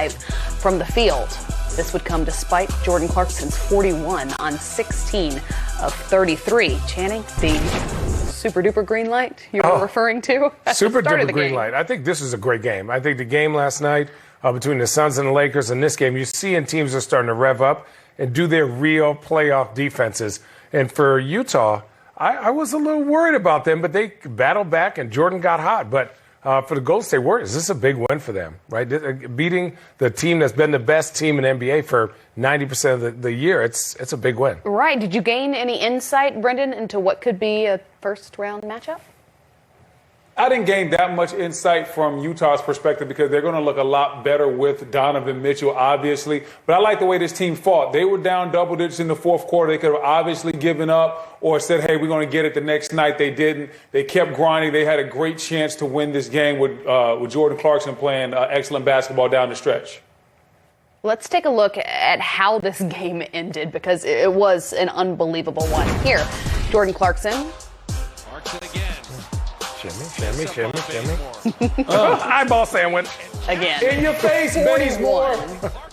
5 from the field. This would come despite Jordan Clarkson's 41 on 16 of 33. Channing, the super-duper green light you were referring to at the start of the green game. light. I think this is a great game. I think the game last night between the Suns and the Lakers and this game, you're seeing teams are starting to rev up and do their real playoff defenses. And for Utah, I was a little worried about them, but they battled back and Jordan got hot. But for the Golden State Warriors, this is a big win for them, right? Beating the team that's been the best team in NBA for 90% of the year, it's a big win. Right. Did you gain any insight, Brendan, into what could be a first-round matchup? I didn't gain that much insight from Utah's perspective because they're going to look a lot better with Donovan Mitchell, obviously. But I like the way this team fought. They were down double digits in the fourth quarter. They could have obviously given up or said, hey, we're going to get it the next night. They didn't. They kept grinding. They had a great chance to win this game with Jordan Clarkson playing excellent basketball down the stretch. Let's take a look at how this game ended because it was an unbelievable one. Here, Jordan Clarkson. Clarkson again. Shimmy. Eyeball sandwich. Again. In your face, Benny's more.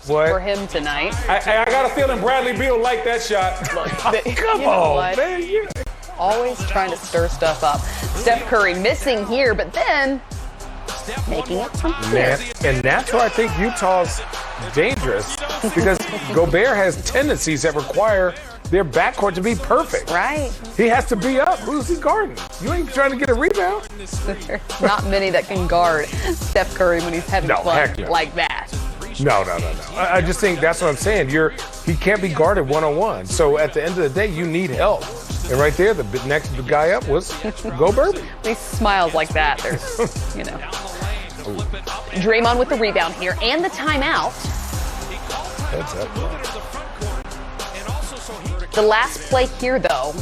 What? For him tonight. I got a feeling Bradley Beal liked that shot. Come on, man. Always trying to stir stuff up. Steph Curry missing here, but then making it from here. And that's why I think Utah's dangerous because Gobert has tendencies that require their backcourt to be perfect. Right. He has to be up. Who's he guarding? You ain't trying to get a rebound. There's not many that can guard Steph Curry when he's having fun like that. No. I just think that's what I'm saying. He can't be guarded one-on-one. So at the end of the day, you need help. And right there, the next guy up was Gobert. He smiles like that. There's, Draymond with the rebound here and the timeout. Heads up. The last play here, though,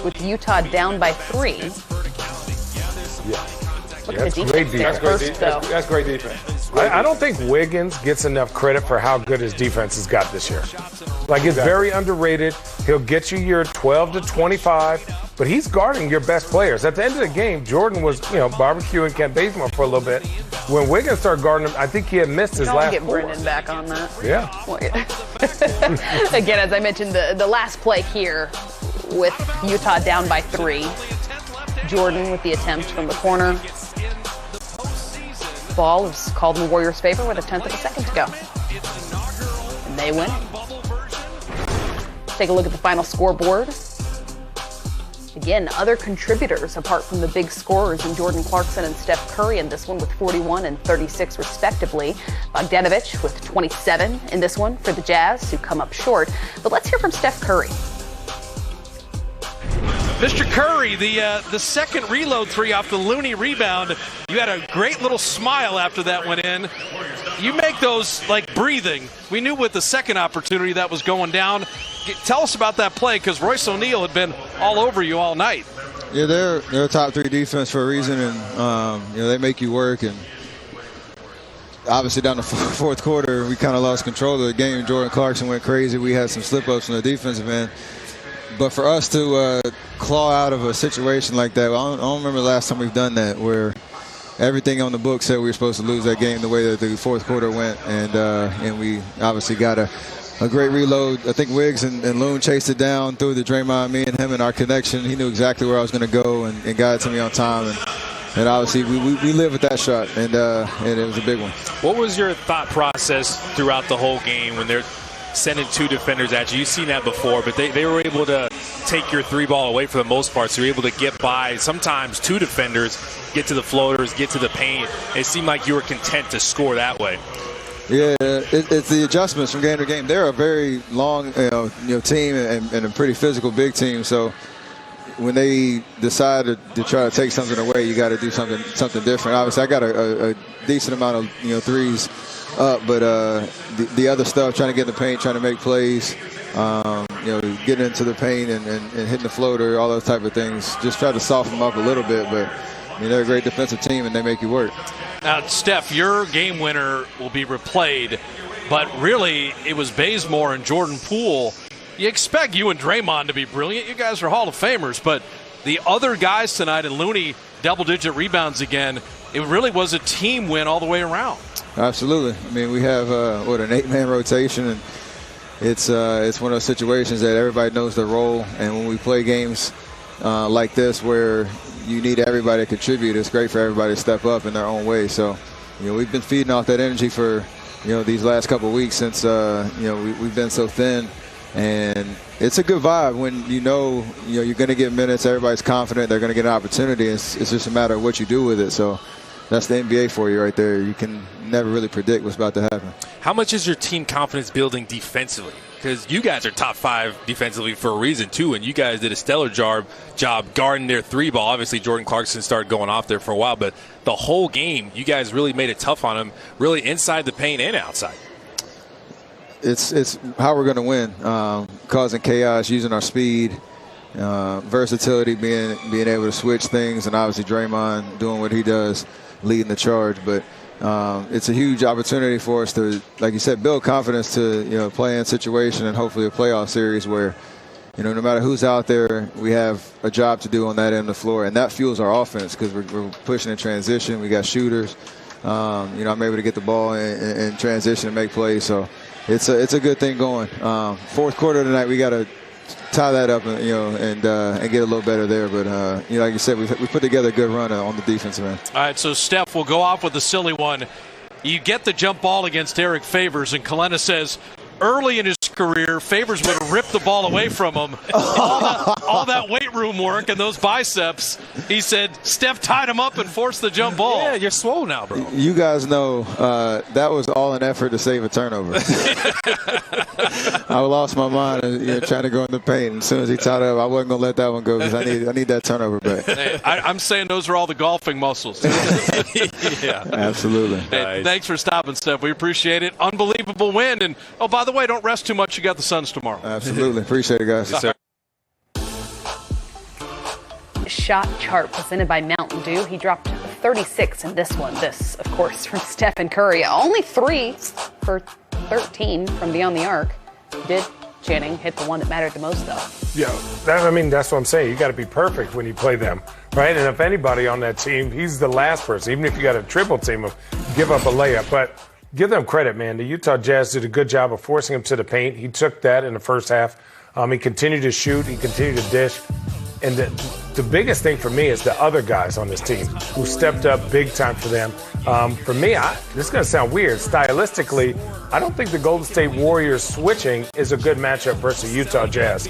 with Utah down by 3. Look at the defense. That's great defense. I don't think Wiggins gets enough credit for how good his defense has got this year. Like, it's very underrated. He'll get you your 12 to 25, but he's guarding your best players. At the end of the game, Jordan was, barbecuing Kent Bazemore for a little bit. When Wiggins started guarding him, I think he had missed his last get four. Brendan back on that. Yeah. Again, as I mentioned, the last play here with Utah down by 3. Jordan with the attempt from the corner. Ball is called in the Warriors' favor with 1/10 of a second to go. And they win. Take a look at the final scoreboard. Again, other contributors apart from the big scorers in Jordan Clarkson and Steph Curry in this one with 41 and 36 respectively. Bogdanovich with 27 in this one for the Jazz, who come up short. But let's hear from Steph Curry. Mr. Curry, the second reload 3 off the Looney rebound. You had a great little smile after that went in. You make those like breathing. We knew with the second opportunity that was going down. Tell us about that play because Royce O'Neal had been all over you all night. Yeah, they're a top 3 defense for a reason, and they make you work. And obviously down the fourth quarter, we kind of lost control of the game. Jordan Clarkson went crazy. We had some slip-ups from the defensive end. But for us to claw out of a situation like that, I don't remember the last time we've done that, where everything on the book said we were supposed to lose that game the way that the fourth quarter went, and we obviously got a great reload. I think Wiggs and Loon chased it down, threw it to Draymond, me and him and our connection. He knew exactly where I was going to go and got it to me on time. And obviously we lived with that shot, and it was a big one. What was your thought process throughout the whole game when they're sending 2 defenders at you? You've seen that before, but they were able to take your 3 ball away for the most part, so you're able to get by sometimes 2 defenders, get to the floaters, get to the paint. It seemed like you were content to score that way. Yeah, it's the adjustments from game to game. They're a very long team and a pretty physical big team, so when they decide to try to take something away, you got to do something different. Obviously, I got a decent amount of threes up, but the other stuff, trying to get in the paint, trying to make plays, getting into the paint and hitting the floater, all those type of things. Just try to soften them up a little bit, but they're a great defensive team and they make you work. Now, Steph, your game winner will be replayed, but really it was Bazemore and Jordan Poole. You expect you and Draymond to be brilliant. You guys are Hall of Famers, but the other guys tonight, and Looney double-digit rebounds again, it really was a team win all the way around. absolutely. I mean, we have an 8-man rotation, and it's one of those situations that everybody knows their role. And when we play games like this, where you need everybody to contribute, it's great for everybody to step up in their own way. So, we've been feeding off that energy for these last couple of weeks since we've been so thin, and it's a good vibe when you're going to get minutes. Everybody's confident they're going to get an opportunity. It's just a matter of what you do with it. So that's the NBA for you right there. You can never really predict what's about to happen. How much is your team confidence building defensively? Because you guys are top 5 defensively for a reason, too, and you guys did a stellar job guarding their 3-ball. Obviously, Jordan Clarkson started going off there for a while, but the whole game, you guys really made it tough on him, really inside the paint and outside. It's how we're going to win, causing chaos, using our speed, versatility, being able to switch things, and obviously Draymond doing what he does, leading the charge. But it's a huge opportunity for us to, like you said, build confidence to play in situation and hopefully a playoff series where no matter who's out there, we have a job to do on that end of the floor, and that fuels our offense because we're pushing in transition. We got shooters. I'm able to get the ball in transition and make plays. So it's a good thing going. Fourth quarter tonight, we got to tie that up and get a little better there. But like you said, we put together a good run on the defensive end. All right, so Steph will go off with the silly one. You get the jump ball against Eric Favors, and Kalena says early in his career, Favors would have ripped the ball away from him. all that weight room work and those biceps, he said Steph tied him up and forced the jump ball. Yeah, you're swole now, bro. You guys know that was all an effort to save a turnover. I lost my mind trying to go in the paint. And as soon as he tied up, I wasn't going to let that one go because I need that turnover back. Hey, I'm saying those are all the golfing muscles. Yeah, absolutely. Hey, nice. Thanks for stopping, Steph. We appreciate it. Unbelievable win. And, oh, by the way, don't rest too much. You got the Suns tomorrow. Absolutely. Appreciate it, guys. Yes, sir. Shot chart presented by Mountain Dew. He dropped 36 in this one. This, of course, from Steph Curry. Only 3 for 13 from beyond the arc. Did Channing hit the one that mattered the most, though? Yeah, that's what I'm saying. You got to be perfect when you play them, right? And if anybody on that team, he's the last person. Even if you got a triple team, of give up a layup. But give them credit, man. The Utah Jazz did a good job of forcing him to the paint. He took that in the first half. He continued to shoot. He continued to dish. And the biggest thing for me is the other guys on this team who stepped up big time for them. For me, this is going to sound weird. Stylistically, I don't think the Golden State Warriors switching is a good matchup versus Utah Jazz.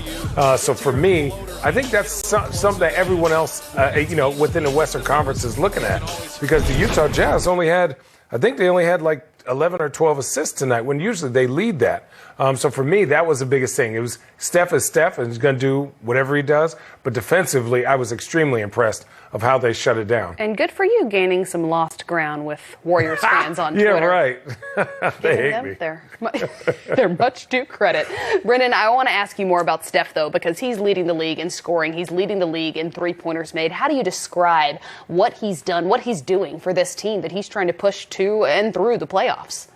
So for me, I think that's something that everyone else, within the Western Conference is looking at. Because the Utah Jazz only had like 11 or 12 assists tonight when usually they lead that. So for me, that was the biggest thing. It was Steph is Steph and he's going to do whatever he does. But defensively, I was extremely impressed of how they shut it down. And good for you gaining some lost ground with Warriors fans on Twitter. Yeah, right. They hate me. They're much due credit. Brendan, I want to ask you more about Steph, though, because he's leading the league in scoring. He's leading the league in three-pointers made. How do you describe what he's done, what he's doing for this team that he's trying to push to and through the playoffs?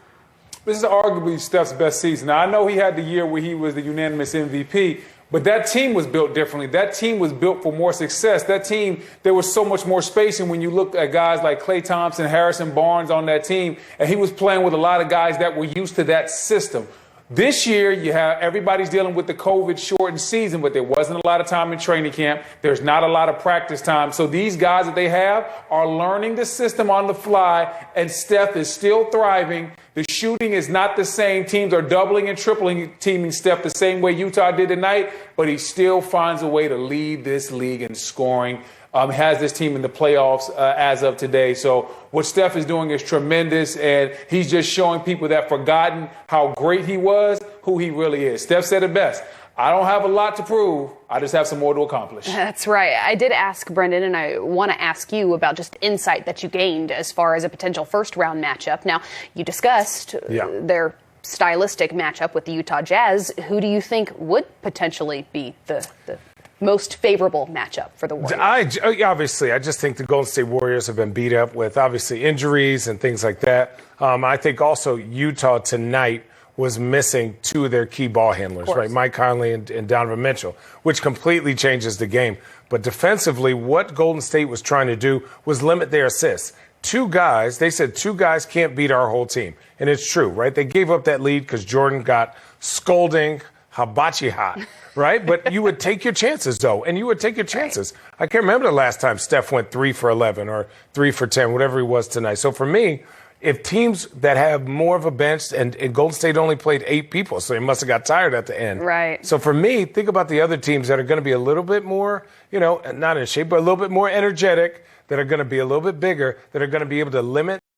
This is arguably Steph's best season. Now, I know he had the year where he was the unanimous MVP, but that team was built differently. That team was built for more success. That team, there was so much more spacing when you look at guys like Klay Thompson, Harrison Barnes on that team, and he was playing with a lot of guys that were used to that system. This year, everybody's dealing with the COVID-shortened season, but there wasn't a lot of time in training camp. There's not a lot of practice time. So these guys that they have are learning the system on the fly, and Steph is still thriving. The shooting is not the same. Teams are doubling and tripling teaming Steph the same way Utah did tonight, but he still finds a way to lead this league in scoring. Has this team in the playoffs as of today. So what Steph is doing is tremendous, and he's just showing people that forgotten how great he was, who he really is. Steph said it best. I don't have a lot to prove. I just have some more to accomplish. That's right. I did ask Brendan, and I want to ask you about just insight that you gained as far as a potential first-round matchup. Now, you discussed their stylistic matchup with the Utah Jazz. Who do you think would potentially be the most favorable matchup for the Warriors? I just think the Golden State Warriors have been beat up with obviously injuries and things like that. I think also Utah tonight was missing 2 of their key ball handlers, right? Mike Conley and Donovan Mitchell, which completely changes the game. But defensively, what Golden State was trying to do was limit their assists. two guys, they said two guys can't beat our whole team. And it's true, right? They gave up that lead because Jordan got scolding hibachi hot, right? But you would take your chances, though, and you would take your chances. I can't remember the last time Steph went 3 for 11 or 3 for 10, whatever he was tonight. So for me, if teams that have more of a bench, and Golden State only played 8 people, so they must have got tired at the end. Right. So for me, think about the other teams that are going to be a little bit more, not in shape, but a little bit more energetic, that are going to be a little bit bigger, that are going to be able to limit